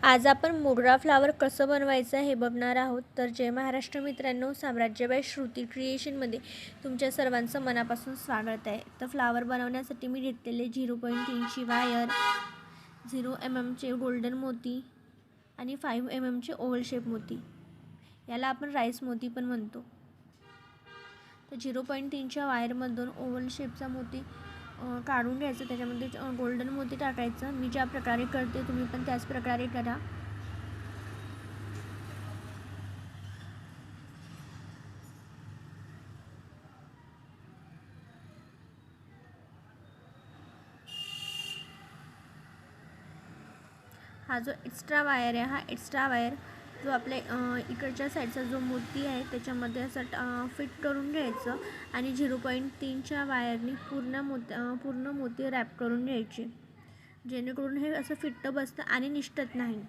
आज आपण मोगरा फ्लावर कसं बनवायचं हे बघणार आहोत. तर जय महाराष्ट्र मित्रांनो, साम्राज्यबाई श्रुती क्रिएशनमध्ये तुमच्या सर्वांचं मनापासून स्वागत आहे. तर फ्लावर बनवण्यासाठी मी घेतलेले 0.3ची वायर, 0 mm गोल्डन मोती आणि 5 mm ओव्हल शेप मोती, याला आपण राईस मोती पण म्हणतो. तर 0.3च्या वायरमधून ओव्हल शेपचा मोती काढून घ्यायचं, त्याच्यामध्ये गोल्डन मोती टाकायचं. मी ज्या प्रकारे करते तुम्ही पण त्याच प्रकारे करा. हा जो एक्स्ट्रा वायर आहे, हा एक्स्ट्रा वायर जो आपल्या इकडच्या साईडचा जो मोती आहे त्याच्यामध्ये असं फिट करून घ्यायचं आणि 0.3च्या वायरनी पूर्ण मोती रॅप करून घ्यायचे, जेणेकरून हे असं फिट्ट बसतं आणि निष्ठत नाही.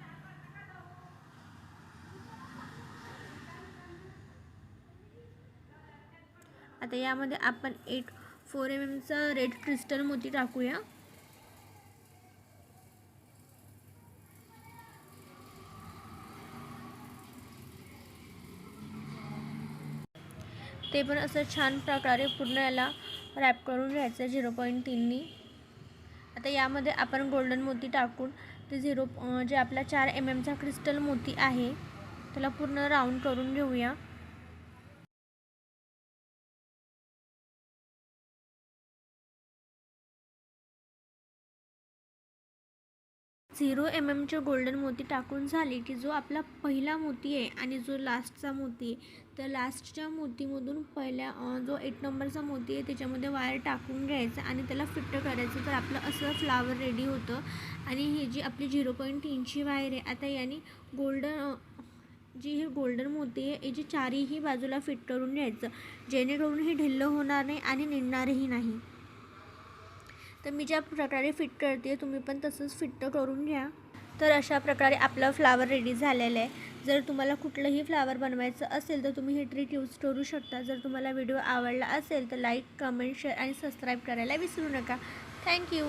आता यामध्ये आपण एक 4 mmचा रेड क्रिस्टल मोती टाकूया. ते पण असं छान प्रकारे पूर्ण याला रॅप करून घ्यायचं 0.3नी. आता यामध्ये आपण गोल्डन मोती टाकून ते जे आपला 4 mmचा क्रिस्टल मोती आहे त्याला पूर्ण राऊंड करून घेऊया. झिरो mmचे गोल्डन मोती टाकून झाले की जो आपला पहिला मोती आहे आणि जो लास्टचा मोती आहे, तर लास्टच्या मोतीमधून पहिल्या जो 8 नंबरचा मोती आहे त्याच्यामध्ये वायर टाकून घ्यायचा आणि त्याला फिट्ट करायचं. तर आपलं असं फ्लावर रेडी होतं. आणि ही जी आपली 0.3ची वायर आहे, आता याने हे गोल्डन मोती आहे याची चारही बाजूला फिट करून घ्यायचं, जेणेकरून हे ढिल्लं होणार नाही आणि निघणारही नाही. तर मी ज्या प्रकारे फिट करते तुम्ही पण तसंच फिट करून घ्या. तर अशा प्रकारे आपला फ्लावर रेडी झालेला आहे. जर तुम्हाला कुठलंही फ्लावर बनवायचं असेल तर तुम्ही ही ट्रिक यूज करू शकता. जर तुम्हाला व्हिडिओ आवडला असेल तर लाईक, कमेंट, शेअर आणि सबस्क्राईब करायला विसरू नका. थँक्यू.